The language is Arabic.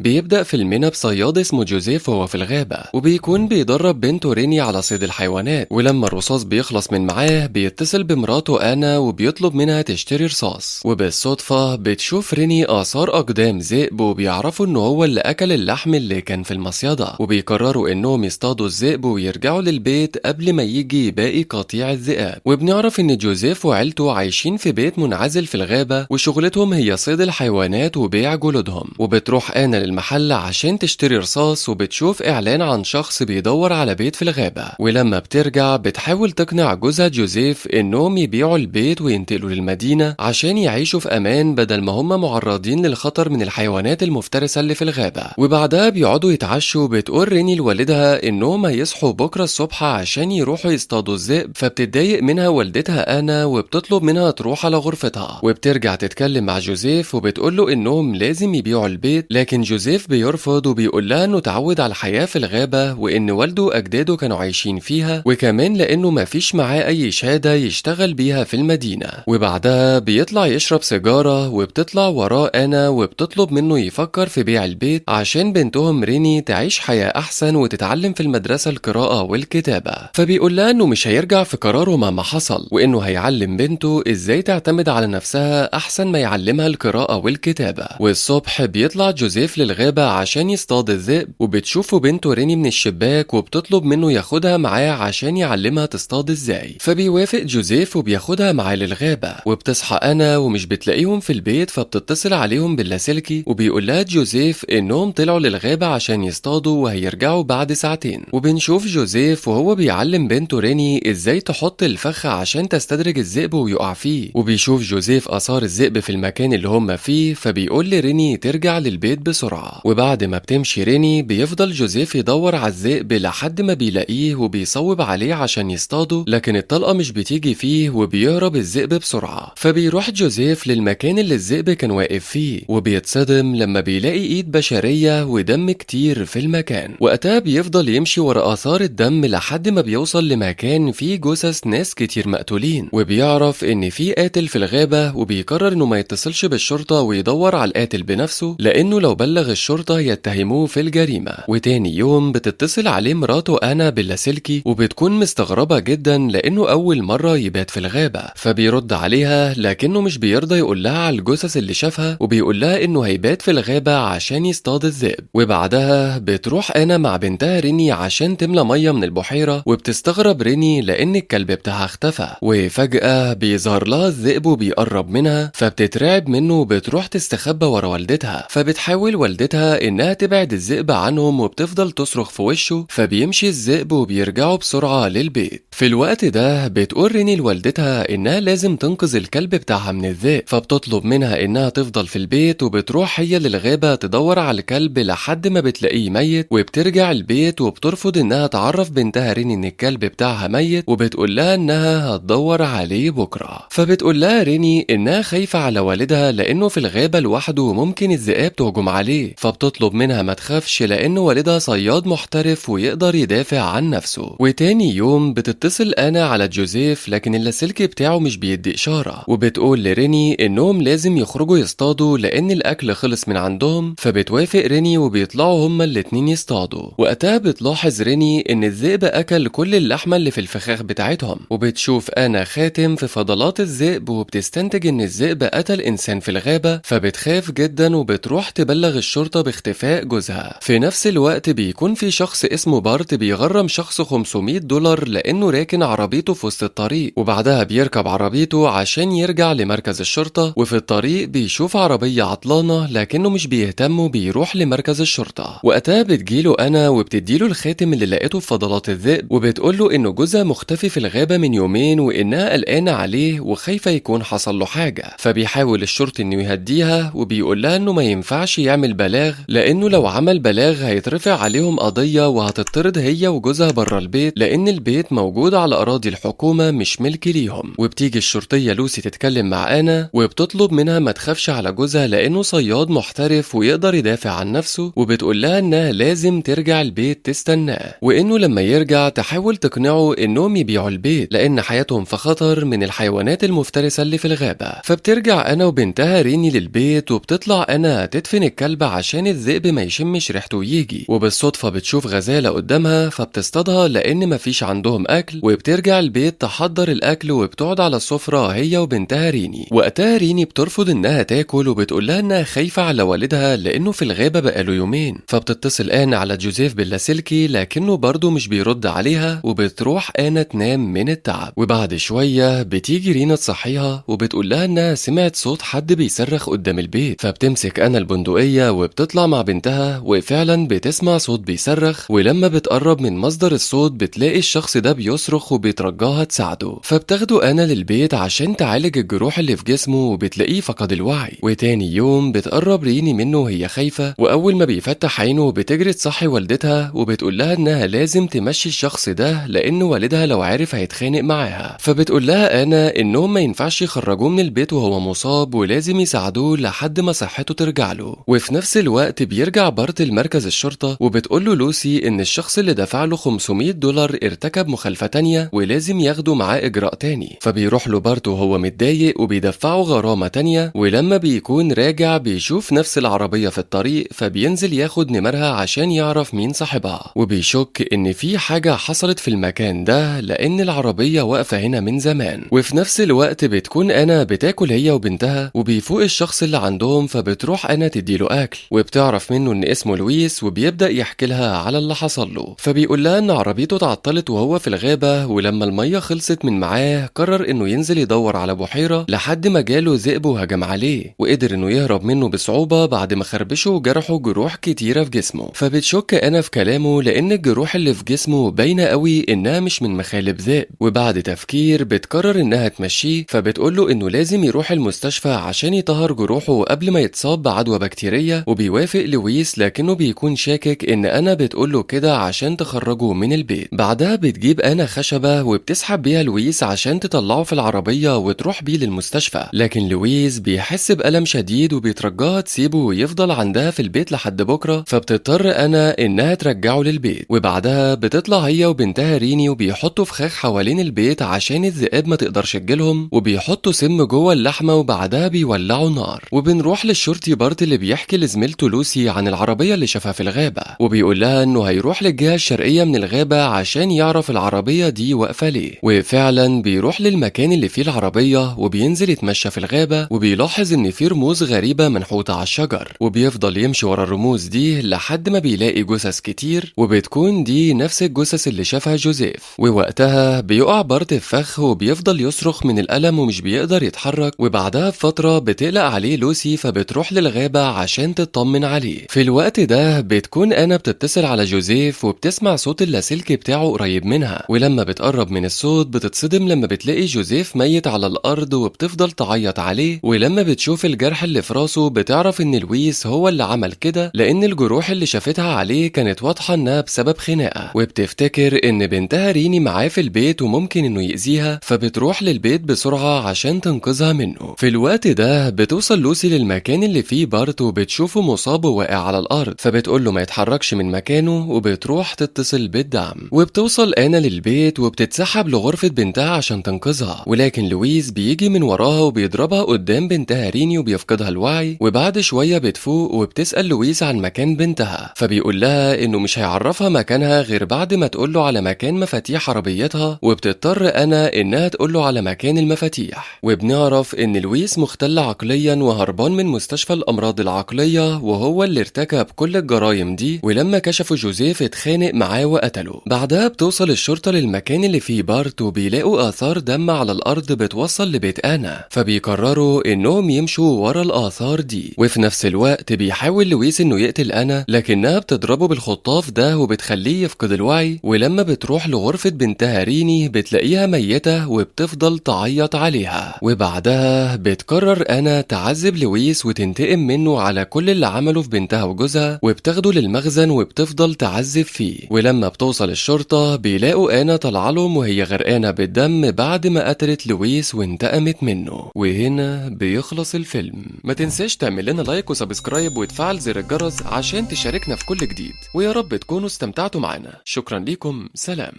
بيبدأ فيلمنا بصياد اسمه جوزيف وهو في الغابة، وبيكون بيدرب بنته ريني على صيد الحيوانات. ولما الرصاص بيخلص من معاه بيتصل بمراته أنا وبيطلب منها تشتري رصاص. وبالصدفة بتشوف ريني آثار أقدام ذئب، وبيعرفوا إنه هو اللي أكل اللحم اللي كان في المصيدة. وبيقرروا إنهم يصطادوا الذئب ويرجعوا للبيت قبل ما يجي باقي قطيع الذئاب. وبنعرف إن جوزيف وعيلته عايشين في بيت منعزل في الغابة، وشغلتهم هي صيد الحيوانات وبيع جلودهم. وبتروح أنا المحل عشان تشتري رصاص، وبتشوف إعلان عن شخص بيدور على بيت في الغابة. ولما بترجع بتحاول تقنع جوزها جوزيف إنهم يبيعوا البيت وينتقلوا للمدينة عشان يعيشوا في أمان بدل ما هم معرضين للخطر من الحيوانات المفترسة اللي في الغابة. وبعدها بيقعدوا يتعشوا. بتقول ريني لوالدها إنهم هيصحوا بكرة الصبح عشان يروحوا يصطادوا الذئب، فبتتضايق منها والدتها أنا وبتطلب منها تروح على غرفتها. وبترجع تتكلم مع جوزيف وبتقول له إنهم لازم يبيعوا البيت، لكن جوزيف بيرفض وبيقول لها انه اتعود على الحياة في الغابة وان والده واجداده كانوا عايشين فيها، وكمان لانه مفيش معاه اي شهادة يشتغل بيها في المدينة. وبعدها بيطلع يشرب سيجارة وبتطلع وراه انا وبتطلب منه يفكر في بيع البيت عشان بنتهم ريني تعيش حياة احسن وتتعلم في المدرسة القراءة والكتابة. فبيقول لها انه مش هيرجع في قراره مهما حصل، وانه هيعلم بنته ازاي تعتمد على نفسها احسن ما يعلمها القراءة والكتابة. والصبح بيطلع جوزيف للغابة عشان يصطاد الذئب، وبتشوفه بنته ريني من الشباك وبتطلب منه ياخدها معاه عشان يعلمها تصطاد ازاي. فبيوافق جوزيف وبياخدها معاه للغابة. وبتصحى انا ومش بتلاقيهم في البيت، فبتتصل عليهم باللاسلكي وبيقول لها جوزيف انهم طلعوا للغابة عشان يصطادوا وهيرجعوا بعد ساعتين. وبنشوف جوزيف وهو بيعلم بنته ريني ازاي تحط الفخ عشان تستدرج الذئب ويقع فيه. وبيشوف جوزيف آثار الذئب في المكان اللي هم فيه، فبيقول لريني ترجع للبيت بسرعة. وبعد ما بتمشي ريني بيفضل جوزيف يدور على الذئب لحد ما بيلاقيه وبيصوب عليه عشان يصطاده، لكن الطلقة مش بتيجي فيه وبيهرب الذئب بسرعة. فبيروح جوزيف للمكان اللي الذئب كان واقف فيه، وبيتصدم لما بيلاقي ايد بشرية ودم كتير في المكان. وقتها بيفضل يمشي ورا آثار الدم لحد ما بيوصل لمكان فيه جثث ناس كتير مقتولين، وبيعرف ان في قاتل في الغابة. وبيقرر انه ما يتصلش بالشرطة ويدور على القاتل بنفسه، لانه لو بلغ الشرطة يتهموه في الجريمة. وتاني يوم بتتصل عليه مراته أنا باللاسلكي، وبتكون مستغربة جدا لأنه أول مرة يبات في الغابة. فبيرد عليها لكنه مش بيرضى يقول لها على الجثث اللي شافها، وبيقول لها إنه هيبات في الغابة عشان يصطاد الذئب. وبعدها بتروح أنا مع بنتها ريني عشان تملى مية من البحيرة، وبتستغرب ريني لأن الكلب بتاعها اختفى. وفجأة بيظهر لها الذئب وبيقرب منها، فبتترعب منه وبتروح تستخبى ورا والدتها. فبتحاول والدتها إنها تبعد الذئب عنهم وبتفضل تصرخ في وشه، فبيمشي الذئب وبيرجعوا بسرعة للبيت. في الوقت ده بتقول ريني لوالدتها إنها لازم تنقذ الكلب بتاعها من الذئب، فبتطلب منها إنها تفضل في البيت. وبتروح هي للغابة تدور على الكلب لحد ما بتلاقيه ميت، وبترجع البيت وبترفض إنها تعرف بنتها ريني إن الكلب بتاعها ميت، وبتقول لها إنها هتدور عليه بكرة. فبتقول لها ريني إنها خايفة على والدها لأنه في الغابة لوحده وممكن الذئاب تهجم عليه، فبتطلب منها ما تخافش لأن والدها صياد محترف ويقدر يدافع عن نفسه. وتاني يوم بتتصل أنا على جوزيف، لكن اللاسلكي بتاعه مش بيدي إشارة. وبتقول لريني إنهم لازم يخرجوا يصطادوا لأن الأكل خلص من عندهم، فبتوافق ريني وبيطلعوا هما الاتنين يصطادوا. وقتها بتلاحظ ريني إن الذئب أكل كل اللحمة اللي في الفخاخ بتاعتهم، وبتشوف أنا خاتم في فضلات الذئب، وبتستنتج إن الذئب قتل إنسان في الغابة. فبتخاف جدا وبتروح تبلغ الشرطة باختفاء جوزها. في نفس الوقت بيكون في شخص اسمه بارت بيغرم شخص $500 لأنه راكن عربيته في وسط الطريق، وبعدها بيركب عربيته عشان يرجع لمركز الشرطة. وفي الطريق بيشوف عربية عطلانة لكنه مش بيهتم وبيروح لمركز الشرطة. وقتها بتجيله أنا وبتديله الخاتم اللي لقيته في فضلات الذئب، وبتقوله إنه جوزها مختفي في الغابة من يومين وإنها قلقانة عليه وخايفة يكون حصل له حاجة. فبيحاول الشرطي إنه يهديها، وبيقول لها إنه ما ينفعش يعمل بلاغ لأنه لو عمل بلاغ هيترفع عليهم قضية وهتطرد هي وجوزها بره البيت، لأن البيت موجود على أراضي الحكومة مش ملك ليهم. وبتيجي الشرطية لوسي تتكلم مع أنا، وبتطلب منها ما تخافش على جوزها لأنه صياد محترف ويقدر يدافع عن نفسه. وبتقول لها إنها لازم ترجع البيت تستناه، وإنه لما يرجع تحاول تقنعه إنهم يبيعوا البيت لأن حياتهم في خطر من الحيوانات المفترسة اللي في الغابة. فبترجع أنا وبنتها ريني للبيت، وبتطلع أنا تدفن الكلب عشان الذئب ما يشمش ريحته ويجي، وبالصدفة بتشوف غزالة قدامها فبتصطادها لأن مفيش عندهم أكل، وبترجع البيت تحضر الأكل وبتقعد على السفرة هي وبنتها ريني. وقتها ريني بترفض إنها تاكل وبتقول لها إنها خايفة على والدها لأنه في الغابة بقاله يومين. فبتتصل آنا على جوزيف باللاسلكي لكنه برضه مش بيرد عليها، وبتروح آنا تنام من التعب. وبعد شوية بتيجي رينا تصحيها وبتقول لها إنها سمعت صوت حد بيصرخ قدام البيت. فبتمسك آنا البندقية وبتطلع مع بنتها، وفعلا بتسمع صوت بيصرخ، ولما بتقرب من مصدر الصوت بتلاقي الشخص ده بيصرخ وبيترجاها تساعده. فبتاخده آنا للبيت عشان تعالج الجروح اللي في جسمه، وبتلاقيه فقد الوعي. وتاني يوم بتقرب ريني منه وهي خايفة، وأول ما بيفتح عينه بتجري تصحي والدتها وبتقول لها إنها لازم تمشي الشخص ده لأن والدها لو عرف هيتخانق معاها. فبتقول لها آنا إنهم ما ينفعش يخرجوه من البيت وهو مصاب، ولازم يساعدوه لحد ما صحته ترجع له. وفي نفس الوقت بيرجع بارت لمركز الشرطة وبتقول له لوسي إن الشخص اللي دفع له $500 ارتكب مخالفة تانية ولازم ياخدوا معاه إجراء تاني. فبيروح له بارت وهو متضايق وبيدفعه غرامة تانية، ولما بيكون راجع بيشوف نفس العربية في الطريق فبينزل ياخد نمرها عشان يعرف مين صاحبها، وبيشك إن في حاجة حصلت في المكان ده لأن العربية واقفة هنا من زمان. وفي نفس الوقت بتكون أنا بتاكل هي وبنتها، وبيفوق الشخص اللي عندهم فبتروح أنا تديله أكل، وبتعرف منه إن اسمه لويس وبيبدأ يحكي لها على اللي حصل له. فبيقول لها إن عربيته اتعطلت وهو في الغابة، ولما المية خلصت من معاه قرر إنه ينزل يدور على بحيرة لحد ما جاله ذئب وهجم عليه، وقدر إنه يهرب منه بصعوبة بعد ما خربشه وجرحه جروح كتيرة في جسمه. فبتشك أنا في كلامه لأن الجروح اللي في جسمه باينة قوي إنها مش من مخالب ذئب، وبعد تفكير بتقرر إنها تمشيه. فبتقوله إنه لازم يروح المستشفى عشان يطهر جروحه قبل ما يتصاب بعدوى بكتيرية، وبيوافق لويس لكنه بيكون شاكك إن أنا بتقوله كده عشان تخرجه من البيت. بعدها بتجيب أنا خشبة وبتسحب بيها لويس عشان تطلعه في العربية وتروح بيه للمستشفى، لكن لويس بيحس بألم شديد وبيترجاها تسيبه ويفضل عندها في البيت لحد بكرة. فبتضطر أنا إنها ترجعه للبيت، وبعدها بتطلع هي وبنتها ريني وبيحطوا فخاخ حوالين البيت عشان الذئاب ما تقدرش تجيلهم، وبيحطوا سم جوه اللحمة وبعدها بيولعوا نار. وبنروح للشرطي بارت اللي بيحكي لزميلته لوسي عن العربية اللي شافها في الغابة، وبيقول لها إنه هيروح للجهة الشرقية من الغابة عشان يعرف العربية دي واقفة ليه. وفعلا بيروح للمكان اللي فيه العربية وبينزل يتمشى في الغابة، وبيلاحظ إن في رموز غريبة منحوتة على الشجر، وبيفضل يمشي ورا الرموز دي لحد ما بيلاقي جثث كتير، وبتكون دي نفس الجثث اللي شافها جوزيف. ووقتها بيقع بارت في فخ وبيفضل يصرخ من الألم ومش بيقدر يتحرك. وبعدها بفترة بتقلق عليه لوسي فبتروح للغابة عشان تطمن عليه. في الوقت ده بتكون أنا بتتصل على جوزيف وبتسمع صوت اللاسلكي بتاعه قريب منها، ولما بتقرب من الصوت بتتصدم لما بتلاقي جوزيف ميت على الأرض وبتفضل تعيط عليه. ولما بتشوف الجرح اللي في راسه بتعرف إن لويس هو اللي عمل كده لأن الجروح اللي شافتها عليه كانت واضحة إنها بسبب خناقة، وبتفتكر إن بنتها ريني معاه في البيت وممكن إنه يأذيها، فبتروح للبيت بسرعة عشان تنقذها منه. في الوقت ده بتوصل لوسي للمكان اللي فيه بارت وبتشوفه مصاب وواقع على الأرض، فبتقول له ما يتحركش من مكانه وبتروح تتصل بالدعم. وبتوصل أنا للبيت وبتتسحب لغرفة بنتها عشان تنقذها، ولكن لويس بيجي من وراها وبيضربها قدام بنتها ريني وبيفقدها الوعي. وبعد شوية بتفوق وبتسأل لويس عن مكان بنتها، فبيقول لها إنه مش هيعرفها مكانها غير بعد ما تقول له على مكان مفاتيح عربيتها، وبتضطر أنا إنها تقول له على مكان المفاتيح. وبنعرف إن لويس مختل عقليا وهربان من مستشفى الأمراض العقلية، وهو اللي ارتكب كل الجرائم دي، ولما كشفوا جوزيف اتخانق معاه وقتله. بعدها بتوصل الشرطة للمكان اللي فيه بارت وبيلاقوا آثار دم على الأرض بتوصل لبيت أنا، فبيقرروا إنهم يمشوا ورا الآثار دي. وفي نفس الوقت بيحاول لويس إنه يقتل أنا لكنها بتضربه بالخطاف ده وبتخليه يفقد الوعي. ولما بتروح لغرفة بنتها ريني بتلاقيها ميتة وبتفضل تعيط عليها. وبعدها بتقرر أنا تعذب لويس وتنتقم منه على كل اللي عمله في بنتها وجوزها، وبتاخده للمخزن وبتفضل تعذب فيه. ولما بتوصل الشرطة بيلاقوا أنا طالعة لهم وهي غرقانة بالدم بعد ما قتلت لويس وانتقمت منه. وهنا بيخلص الفيلم. ما تنساش تعمل لنا لايك وسبسكرايب وتفعل زر الجرس عشان تشاركنا في كل جديد، ويا رب تكونوا استمتعتوا معنا. شكرا ليكم، سلام.